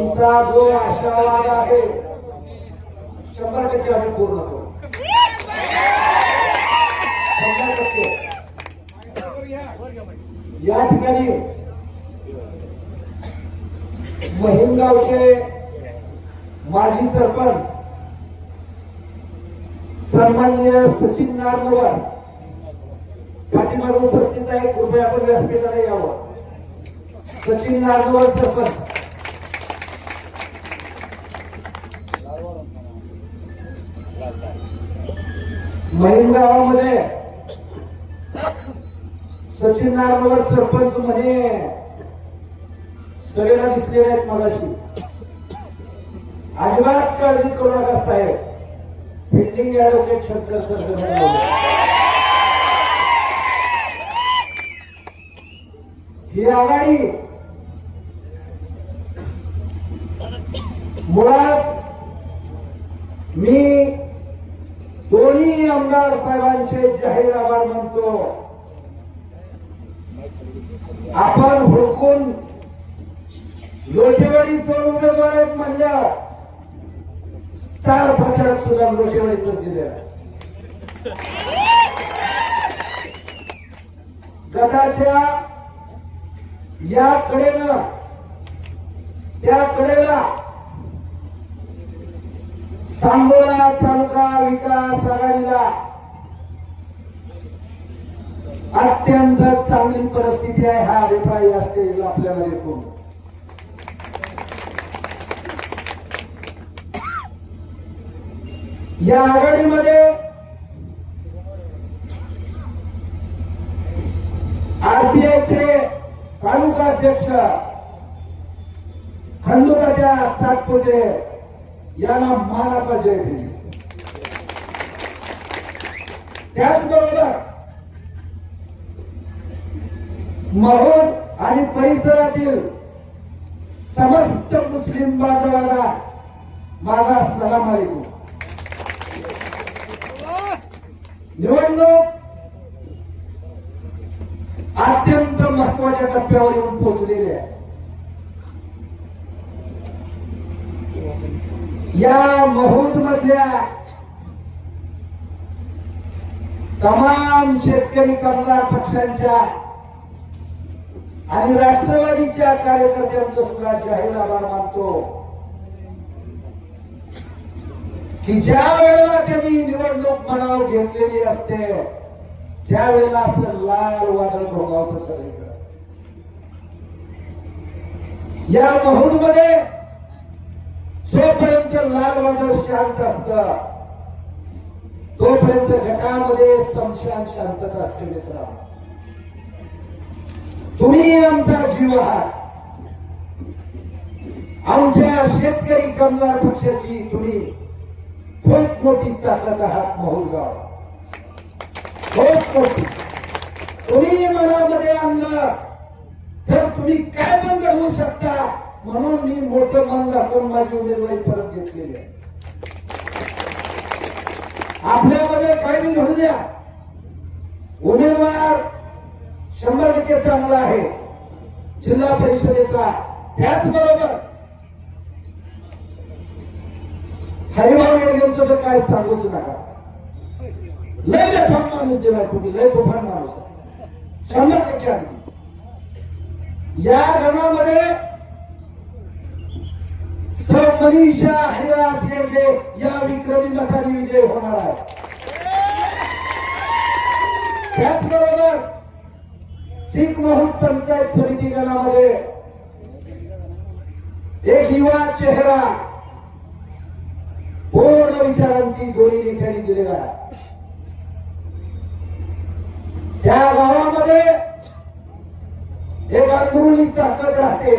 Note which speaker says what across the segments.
Speaker 1: तुमचा जो आशावाद आहे 100% आम्ही पूर्ण करू. 100%. या ठिकाणी महिमगावचे माजी सरपंच सन्माननीय सचिन नारनवर पाठीमागे उपस्थित आहे. कृपया आपण व्यासपीठाला यावं. सचिन नारनवर सरपंच. महिमगावामध्ये सचिन नारनवर सरपंच म्हणे सगळ्यांना दिसलेले आहेत मगाशी. अजिबात काळजी करू नका साहेब. फिल्डिंग ऍडव्होकेट शंकर सर ही आघाडी मुळात मी दोन्ही आमदार साहेबांचे जाहीर आभार मानतो. आपण हुडकून लोटेवाडी 2 उमेदवार आहेत म्हणल्या स्टार प्रचारक सुद्धा लोटेवाडीतून दिले. गटाच्या या कडेनं त्या कडेला सांगोला तालुका विकास आघाडीला अत्यंत चांगली परिस्थिती आहे. हा अभिप्राय या स्टेजला आपल्याला देतो. या आघाडीमध्ये आरपीआयचे तालुका अध्यक्ष खंडूतात्या सातपुते यांना मानाचा जय दिली. त्याचबरोबर महोद आणि परिसरातील समस्त मुस्लिम बांधवांना माझा सलाम अलैकुम. निवडणूक अत्यंत महत्वाच्या टप्प्यावर येऊन पोहोचलेली आहे. या महोद मधल्या तमाम शेतकरी कामगार पक्षांच्या आणि राष्ट्रवादीच्या कार्यकर्त्यांचं सुद्धा जाहीर आभार मानतो की ज्या वेळेला त्यांनी निवडणूक मनावर घेतलेली असते त्यावेळेला असं लाल वादळ भोगावतं सगळीकडे. या महोदमध्ये जोपर्यंत लाल वादळ शांत असत तोपर्यंत गटामध्ये समशान शांतता असते. मित्र, तुम्ही आमचा जीव आहात. आमच्या शेतकरी कामगार पक्षाची तुम्ही खूप मोठी ताकद आहात. महुलगाव खूप मोठी. तुम्ही मनामध्ये आणलं तर तुम्ही काय पण करू शकता. म्हणून मी मोठं मन दाखवून माझी उमेदवारी परत घेतलेली आहे. आपल्यामध्ये काही बी घडू द्या, उमेदवार 100% चांगला आहे जिल्हा परिषदेचा. त्याचबरोबर हरिभाऊ यांचं तर काय सांगूच नका. लय बेफाम माणूस दिलाय तुम्ही. लय तुफान माणूस 100%. या गणामध्ये मनीषा हिरास यांचे या विक्रमी मताने विजय होणार आहे. त्याचबरोबर चिकमहूद पंचायत समिती गणामध्ये एक युवा चेहरा पूर्ण विचारांती दोन्ही नेत्यांनी दिलेला आहे. त्या गावामध्ये एक अंदरुनी ताकद राहते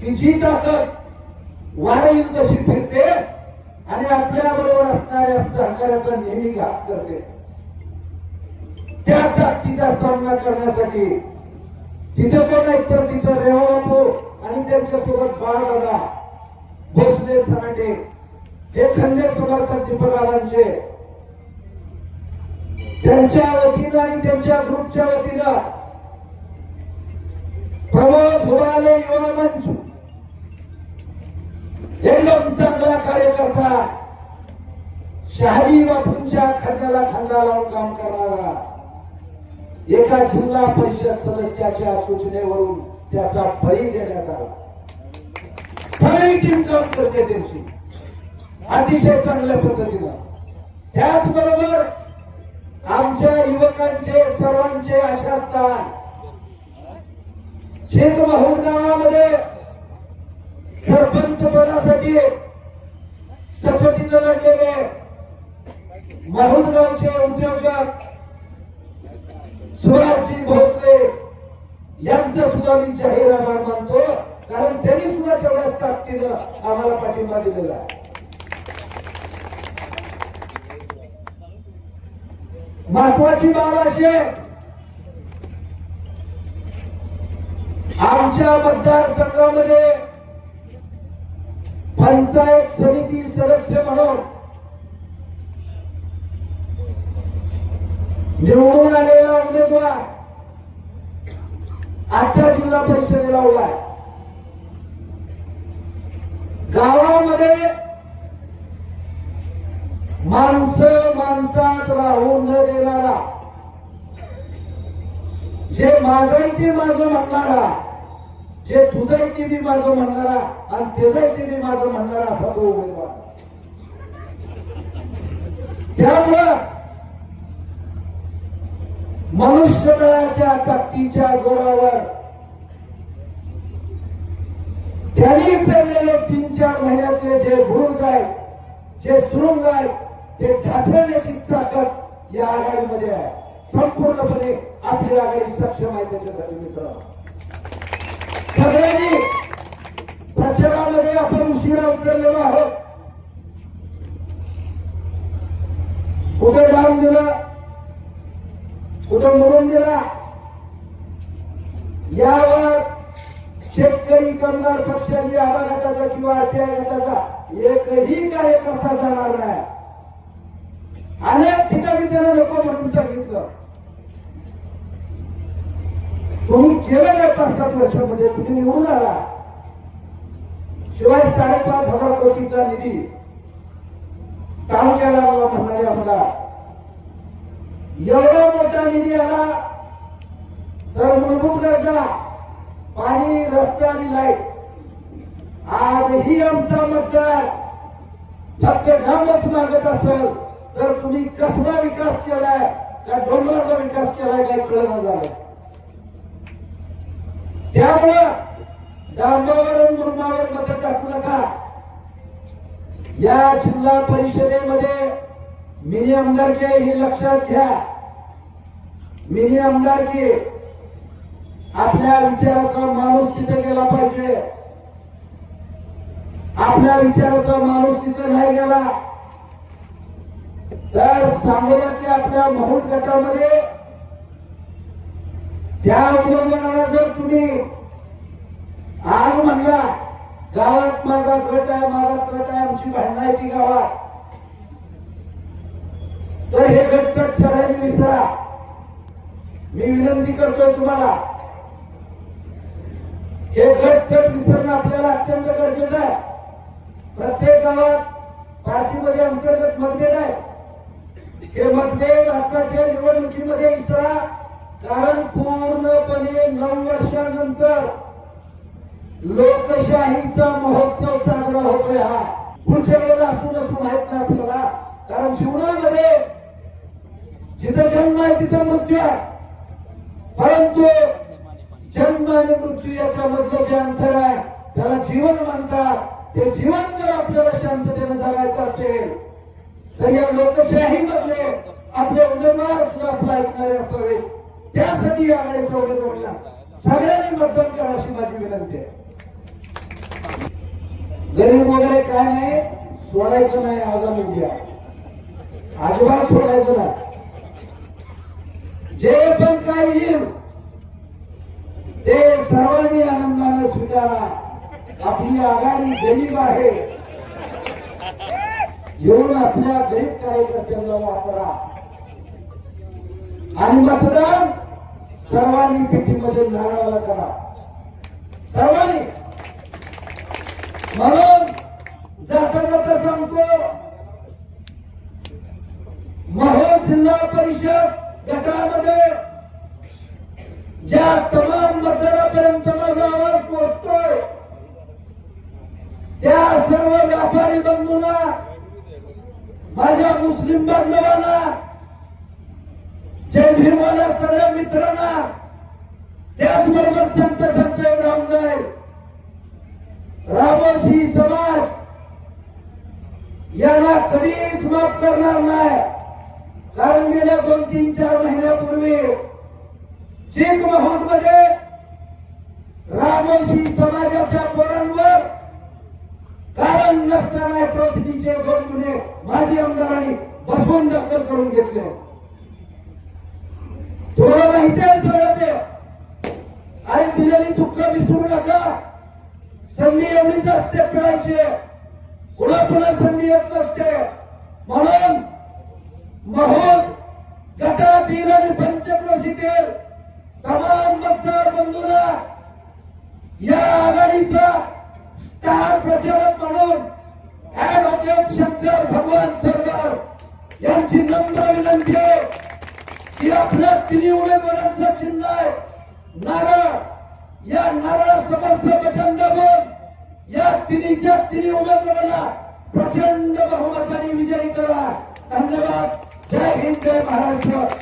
Speaker 1: की जी ताकद वारे तशी फिरते आणि आपल्या बरोबर असणाऱ्या सहकार्याचा नेहमी घात करते. त्या ताकदीचा सामना करण्यासाठी तिथे तो नाही तर तिथं रेवा बापू आणि त्यांच्यासोबत बाळदादा भोसले सराटे हे खंडे समर्थक दीपकरावांचे त्यांच्या वतीनं आणि त्यांच्या ग्रुपच्या वतीनं प्रमोद हुबाले युवा मंच एकदम चांगला कार्यकर्ता, शहाजी बापूंच्या खांद्याला खांदा लावून काम करणारा, एका जिल्हा परिषद सदस्याच्या सूचनेवरून त्याचा बळी देण्यात आला. सगळी टीम काम करते त्यांची अतिशय चांगल्या पद्धतीनं. त्याचबरोबर आमच्या युवकांचे सर्वांचे आशास्थान चिखमहूर गावामध्ये सरपंच पदासाठी सचोटीनं लढलेले महूरगावचे उद्योजक सुभाषजी भोसले यांचं सुद्धा मी जाहीर आभार मानतो, कारण त्यांनी सुद्धा तेवढ्याच ताकदीनं आम्हाला पाठिंबा दिलेला आहे. महत्वाची बाब अशी आहे, आमच्या मतदारसंघामध्ये पंचायत समिती सदस्य म्हणून निवडून आलेला उमेदवार आता जिल्हा परिषदेला उभा आहे. गावामध्ये माणसं माणसात राहून न देणारा, जे माझं ते माझं म्हणणारा, जे तुझं ते मी माझं म्हणणारा आणि त्याचं ते मी माझं म्हणणारा असा तो उमेदवार. त्यामुळं मनुष्यबळाच्या ताकदीच्या जोरावर त्यांनी पेरलेले 3-4 महिन्यातले जे बुरुज आहेत, जे सुरुंग आहेत, ते ढासळण्याची ताकद या आघाडीमध्ये आहे. संपूर्णपणे आपली आघाडी सक्षम आहे. त्याच्यासाठी मित्र सगळ्यांनी प्रचारामध्ये आपण उशिरा उतरलेलो आहोत. कुठे डाऊन दिला, कुठे मरून दिला, यावर शेतकरी कामगार पक्षाची आबा गटाचा किंवा आरटीआय गटाचा एकही कार्यकर्ता जाणार नाही. अनेक ठिकाणी त्याला नको म्हणून सांगितलं. तुम्ही केलं नाही 5-7 वर्षामध्ये, तुम्ही निवडून आला, शिवाय 5,500 कोटीचा निधी तालुक्याला मला म्हणणारे आमदार, एवढा मोठा निधी आला तर मूलभूत गरजा पाणी, रस्ते आणि लाईट, आजही आमचा मतदार फक्त नामच मागत असेल तर तुम्ही कसला विकास केलाय का डोंगराचा विकास केलाय काय कळलं झालं. त्यामुळं डांबावर मुरमावर मत टाकू नका. या जिल्हा परिषदेमध्ये मिनी आमदारकी हे लक्षात घ्या. मिनी आमदारकी आपल्या विचाराचा माणूस तिथे गेला पाहिजे. आपल्या विचाराचा माणूस तिथे नाही गेला तर सांगोल्यातल्या आपल्या महूर गटामध्ये त्या उमेदवाराला जर तुम्ही आज म्हणला गावात माझा गट आहे, माझा गट आहे, आमची भांडणं आहे ती गावात, तर हे गट तर सगळ्यांनी विसरा. मी विनंती करतोय तुम्हाला, हे गट तर विसरणं आपल्याला अत्यंत गरजेचं आहे. प्रत्येक गावात पार्टीमध्ये अंतर्गत मतभेद आहे. हे मतभेद आताच्या निवडणुकीमध्ये विसरा, कारण पूर्णपणे 9 वर्षानंतर लोकशाहीचा महोत्सव साजरा होतोय. हा पुढच्या वेळेला असू नसू माहित नाही आपल्याला, कारण जीवनामध्ये जिथं जन्म आहे तिथं मृत्यू आहे. परंतु जन्म आणि मृत्यू याच्यामधलं जे अंतर आहे त्याला जीवन म्हणतात. ते जीवन जर आपल्याला शांततेने जगायचं असेल तर या लोकशाहीमधले आपले उमेदवार सुद्धा आपला ऐकणारे असावे. त्यासाठी या आघाडीच्या उमेदवारांना सगळ्यांनी मतदान करा अशी माझी विनंती आहे. गरीब वगैरे काय नाही, सोडायचं नाही. आगामी उद्या अजिबात सोडायचं नाही. जे पण काही येईल ते सर्वांनी आनंदाने स्वीकारा. आपली आघाडी गरीब आहे, येऊन आपल्या गरीब कार्यकर्त्यांना वापरा आणि मतदान सर्वांनी पेटीमध्ये नारळाला करा. सर्वांनी म्हणून त्या सर्व व्यापारी बंधूंना, माझ्या मुस्लिम बांधवांना, जय भीमवाल्या सगळ्या मित्रांना, त्याचबरोबर संत राहून जाईल रामोशी समाज याला कधीच माफ करणार नाही. कारण गेल्या 2-3-4 महिन्यापूर्वी चिकमहूर मध्ये रामोशी समाजाच्या पोरांवर कारण नसताना अॅट्रॉसिटीचे 2 गुन्हे माजी आमदारांनी बसवून दखल करून घेतले. तुला माहिती आहे सगळं ते. आणि दिलेली दुःख विसरू नका. संधी एवढीच असते पिळायची, पुन्हा संधी येत नसते. म्हणून महोद गटातील आणि पंचक्रोशीतील तमाम मतदार बंधूंना या आघाडीचा स्टार प्रचारक म्हणून ऍडव्होकेट शंकर भगवान सरकार यांची नम्र विनंती आहे की आपल्या तिन्ही उमेदवारांचं चिन्ह आहे नारळ. या नारळासमोरचं बटन दाबून या तिन्ही उमेदवारांना प्रचंड बहुमताने विजयी करा. धन्यवाद. जय हिंद, जय महाराष्ट्र.